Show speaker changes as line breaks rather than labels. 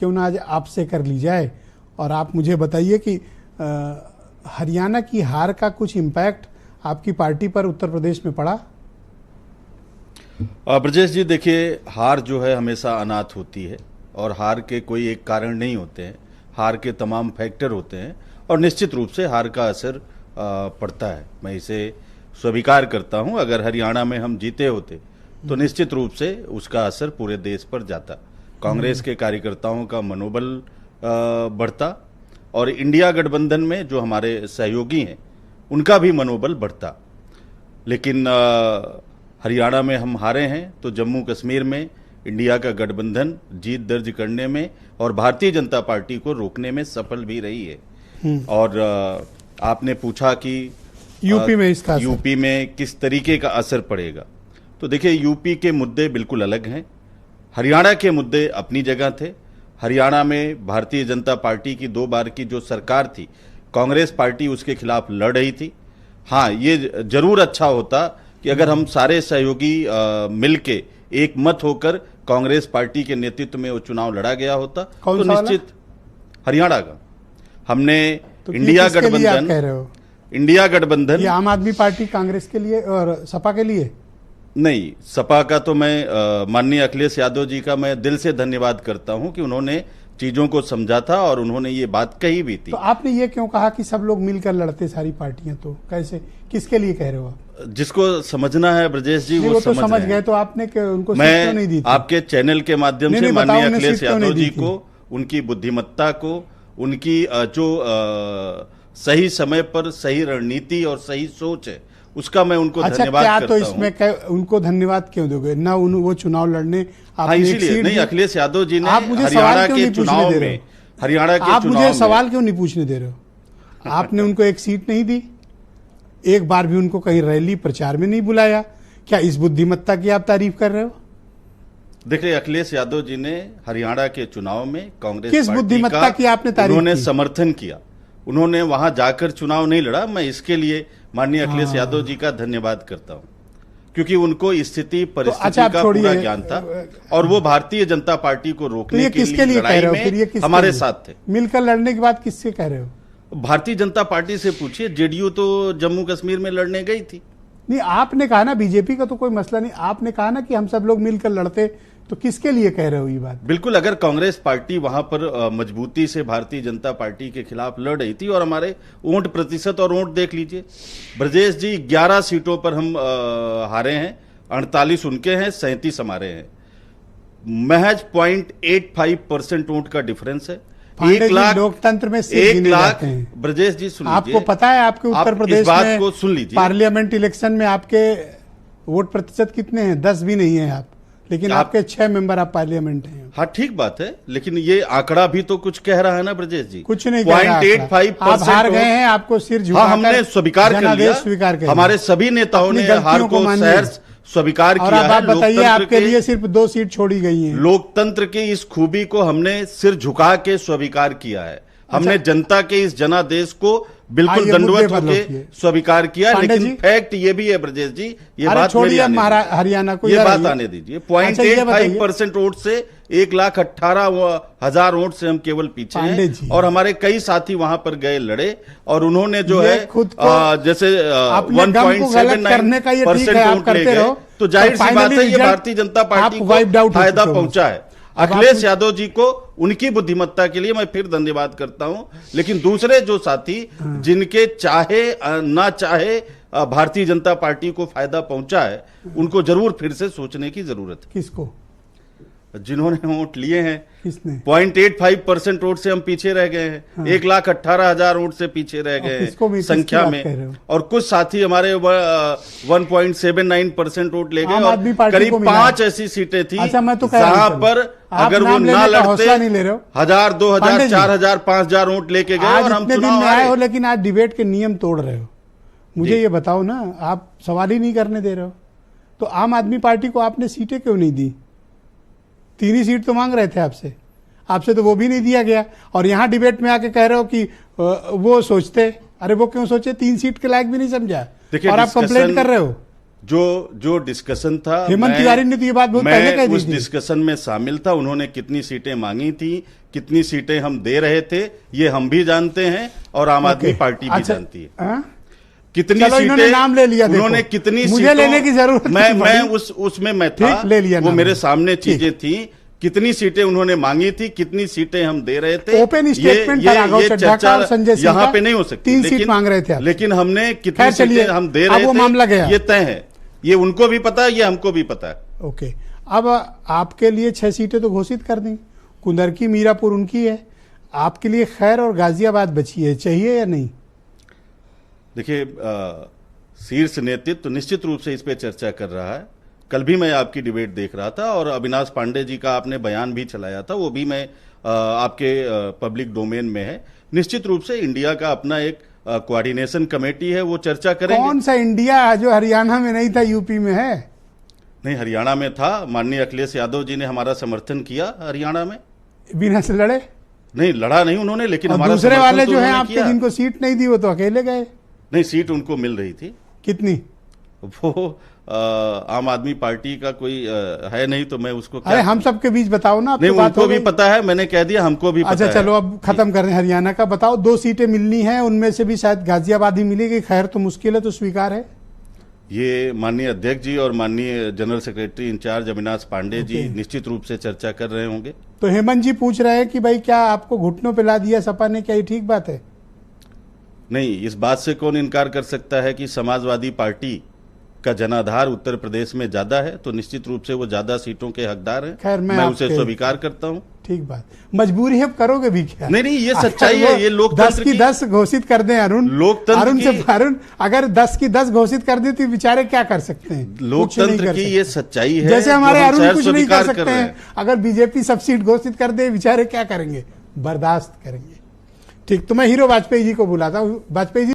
क्यों ना आज आपसे कर ली जाए और आप मुझे बताइए कि हरियाणा की हार का कुछ इम्पैक्ट आपकी पार्टी पर उत्तर प्रदेश में पड़ा?
ब्रजेश जी, देखिए, हार जो है हमेशा अनाथ होती है और हार के कोई एक कारण नहीं होते हैं। हार के तमाम फैक्टर होते हैं और निश्चित रूप से हार का असर पड़ता है। मैं इसे स्वीकार करता हूं। अगर हरियाणा में हम जीते होते तो निश्चित रूप से उसका असर पूरे देश पर जाता। कांग्रेस के कार्यकर्ताओं का मनोबल बढ़ता और इंडिया गठबंधन में जो हमारे सहयोगी हैं उनका भी मनोबल बढ़ता। लेकिन हरियाणा में हम हारे हैं तो जम्मू कश्मीर में इंडिया का गठबंधन जीत दर्ज करने में और भारतीय जनता पार्टी को रोकने में सफल भी रही है। और आपने पूछा कि यूपी में किस तरीके का असर पड़ेगा, तो देखिए, यूपी के मुद्दे बिल्कुल अलग हैं। हरियाणा के मुद्दे अपनी जगह थे। हरियाणा में भारतीय जनता पार्टी की 2 बार की जो सरकार थी, कांग्रेस पार्टी उसके खिलाफ लड़ रही थी। हाँ, ये जरूर अच्छा होता कि अगर हम सारे सहयोगी मिलके एक मत होकर कांग्रेस पार्टी के नेतृत्व में वो चुनाव लड़ा गया होता तो निश्चित हरियाणा का हमने तो इंडिया गठबंधन
आम आदमी पार्टी कांग्रेस के लिए और सपा के लिए
नहीं, सपा का तो मैं माननीय अखिलेश यादव जी का मैं दिल से धन्यवाद करता हूं कि उन्होंने चीजों को समझा था और उन्होंने ये बात कही भी थी।
तो आपने ये क्यों कहा कि सब लोग मिलकर लड़ते सारी पार्टियां? तो कैसे, किसके लिए कह रहे हो आप?
जिसको समझना है ब्रजेश जी वो
तो समझ गए। तो आपने उनको
मैं
क्यों नहीं दी?
आपके चैनल के माध्यम से माननीय अखिलेश यादव जी को, उनकी बुद्धिमत्ता को, उनकी जो सही समय पर सही रणनीति और सही सोच है उसका मैं उनको धन्यवाद करता हूं।
तो इसमें उनको धन्यवाद क्यों दोगे? ना वो चुनाव लड़ने
इसलिए नहीं, अखिलेश यादव जी ने हरियाणा के चुनाव में
आप मुझे सवाल क्यों नहीं पूछने दे रहे हो? आपने उनको एक सीट नहीं दी, एक बार भी उनको कहीं रैली प्रचार में नहीं बुलाया। क्या इस बुद्धिमत्ता की आप तारीफ कर रहे हो?
देखिए, अखिलेश यादव जी ने हरियाणा के चुनाव में कांग्रेस
किस बुद्धिमत्ता की आपने तारीफ?
उन्होंने समर्थन किया, उन्होंने वहां जाकर चुनाव नहीं लड़ा। मैं इसके लिए माननीय अखिलेश यादव जी का धन्यवाद करता हूं क्योंकि उनको स्थिति परिस्थिति का पूरा ज्ञान था और वो भारतीय जनता पार्टी को रोकने के लिए लड़ाई में हमारे साथ थे।
मिलकर लड़ने की बात किससे कह रहे हो?
भारतीय जनता पार्टी से पूछिए। जेडीयू तो जम्मू कश्मीर में लड़ने गई थी।
नहीं, आपने कहा ना बीजेपी का तो कोई मसला नहीं, आपने कहा ना कि हम सब लोग मिलकर लड़ते, तो किसके लिए कह रहे हो ये बात?
बिल्कुल, अगर कांग्रेस पार्टी वहां पर मजबूती से भारतीय जनता पार्टी के खिलाफ लड़ रही थी और हमारे वोट प्रतिशत और वोट देख लीजिए ब्रजेश जी, 11 सीटों पर हम हारे हैं, 48 उनके हैं, 37 हमारे हैं। महज 0.85% वोट का डिफरेंस है।
1 लाख लोकतंत्र में
1 लाख ब्रजेश जी सुन लीजिए,
आपको पता है आपके उत्तर प्रदेश में
को सुन लीजिए,
पार्लियामेंट इलेक्शन में आपके वोट प्रतिशत कितने हैं? 10 भी नहीं है आप, लेकिन आपके 6 मेंबर आप पार्लियामेंट हैं।
हाँ, ठीक बात है, लेकिन ये आंकड़ा भी तो कुछ कह रहा है ना ब्रजेश जी।
कुछ नहीं कह रहा।
0.85%
आप हार गए हैं, आपको सिर झुकाकर
हमने स्वीकार कर लिया। हमारे सभी नेताओं ने हार को सहर्ष स्वीकार किया है।
आप बताइए, आपके लिए सिर्फ 2 सीट छोड़ी गई हैं।
लोकतंत्र की इस खूबी को हमने सिर झुका के स्वीकार किया है। हमने जनता के इस जनादेश को बिल्कुल दंडवत होकर स्वीकार किया। लेकिन फैक्ट ये भी है ब्रजेश जी, ये बात
छोड़िए हरियाणा को,
ये बात आने दीजिए। 0.85% वोट से 1,18,000 वोट से हम केवल पीछे हैं और हमारे कई साथी वहां पर गए, लड़े और उन्होंने जो है जैसे 1.79% वोट ले गए, तो जाहिर सी बात है ये भारतीय जनता पार्टी को फायदा पहुंचा है। अखिलेश यादव जी को उनकी बुद्धिमत्ता के लिए मैं फिर धन्यवाद करता हूं। लेकिन दूसरे जो साथी जिनके चाहे ना चाहे भारतीय जनता पार्टी को फायदा पहुंचा है, उनको जरूर फिर से सोचने की जरूरत है।
किसको?
जिन्होंने वोट लिए हैं।
किसने?
0.85% वोट से हम पीछे रह गए हैं। हाँ। 1,18,000 वोट से पीछे रह गए हैं संख्या में, और कुछ साथी हमारे 1.79% वोट ले गए और करीब 5 ऐसी सीटें थी जहां पर अगर वो ना लड़ते 1,000, 2,000, 4,000, 5,000 वोट लेके गए और हम चुनाव आए हो।
लेकिन आज डिबेट के नियम तोड़ रहे हो। मुझे ये बताओ ना, आप सवाल ही नहीं करने दे रहे हो। तो आम आदमी पार्टी को आपने सीटें क्यों नहीं दी? 3 ही सीट तो मांग रहे थे आपसे तो वो भी नहीं दिया गया। और यहां डिबेट में आके कह रहे हो कि वो सोचते, अरे वो क्यों सोचे? 3 सीट के लायक भी नहीं समझा और आप कंप्लेंट कर रहे हो।
जो डिस्कशन था,
हेमंत तिवारी ने तो ये बात बहुत पहले कह दी
उस
थी।
डिस्कशन में शामिल था। उन्होंने कितनी सीटें मांगी थी, कितनी सीटें हम दे रहे थे, ये हम भी जानते हैं और आम आदमी पार्टी भी
अच्छा,
जानती है।
हाँ?
कितनी
चलो, इन्होंने
सीटें
नाम ले लिया, देखो।
उन्होंने कितनी
मुझे
सीटों,
लेने की जरूरत
मैं
नहीं
मैं
पड़ी।
उसमें मैं था,
ठीक, ले लिया
वो
नाम।
मेरे सामने
ठीक।
चीजें थी। कितनी सीटें उन्होंने मांगी थी, कितनी सीटें हम दे रहे थे,
ओपन स्टेटमेंट था राघव चड्ढा का और संजय सिंह
यहाँ
का।
पे नहीं हो सकती।
3 सीट मांग रहे थे आप।
लेकिन हमने कितनी
खैर, चलिए,
सीटें हम दे
अब
रहे
वो
थे,
मामला गया।
ये तय है। ये उनको भी पता है, ये हमको भी पता है।
ओके, अब आपके लिए 6 सीटें तो घोषित कर दी। कुंदरकी, मीरापुर उनकी है। आपके लिए खैर और गाजियाबाद बची है, चाहिए या नहीं?
देखिए, शीर्ष नेतृत्व तो निश्चित रूप से इस पे चर्चा कर रहा है। कल भी मैं आपकी डिबेट देख रहा था और अविनाश पांडे जी का आपने बयान भी चलाया था, वो भी मैं आपके पब्लिक डोमेन में है। निश्चित रूप से इंडिया का अपना एक कोऑर्डिनेशन कमेटी है, वो चर्चा करेंगे।
कौन सा इंडिया जो हरियाणा में नहीं था, यूपी में है?
नहीं, हरियाणा में था। माननीय अखिलेश यादव जी ने हमारा समर्थन किया हरियाणा में।
बिना से लड़े?
नहीं, लड़ा नहीं उन्होंने, लेकिन
और
हमारा
दूसरे
समर्थन
वाले
तो
जो है
उन्होंने
आपके,
किया।
जिनको सीट नहीं दी, वो तो अकेले गए।
नहीं, सीट उनको मिल रही थी।
कितनी?
वो आम आदमी पार्टी का कोई है नहीं, तो मैं उसको
अरे हम सबके बीच बताओ ना। अब
नहीं,
तो बात
उनको
हो
भी
गई।
पता है, मैंने कह दिया, हमको भी पता
अच्छा,
है।
चलो अब खत्म कर रहे हैं हरियाणा का। बताओ, 2 सीटें मिलनी है, उनमें से भी शायद गाजियाबाद ही मिलेगी। खैर तो मुश्किल है, तो स्वीकार है।
ये माननीय अध्यक्ष जी और माननीय general secretary in-charge Avinash Pandey ji निश्चित रूप से चर्चा कर रहे होंगे।
तो हेमंत जी पूछ रहे हैं कि भाई क्या आपको घुटनों पे ला दिया सपा ने, क्या ये ठीक बात है?
नहीं, इस बात से कौन इनकार कर सकता है कि समाजवादी पार्टी का जनाधार उत्तर प्रदेश में ज्यादा है, तो निश्चित रूप से वो ज्यादा सीटों के हकदार हैं।
खैर, मैं
उसे
आपके-
स्वीकार करता हूं।
ठीक बात। मजबूरी अब करोगे भी क्या?
नहीं, ये सच्चाई है, ये लोकतंत्र
10 की 10 घोषित कर दें अरुण।
लोकतंत्र
अरुण से
की-
अरुण अगर 10 की 10 घोषित कर दे तो बेचारे क्या कर सकते हैं? कुछ नहीं
लोकतंत्र
कर
की
सकते।
ये सच्चाई है।
जैसे
जो
हमारे
हम
अरुण
शायद
कुछ नहीं कर
स्वीकार
सकते
रहे
हैं। अगर बीजेपी सब सीट घोषित कर दे, बेचारे क्या करेंगे? बर्दाश्त करेंगे। ठीक, तो मैं हीरो वाजपेयी जी को बुलाता हूँ। वाजपेयी जी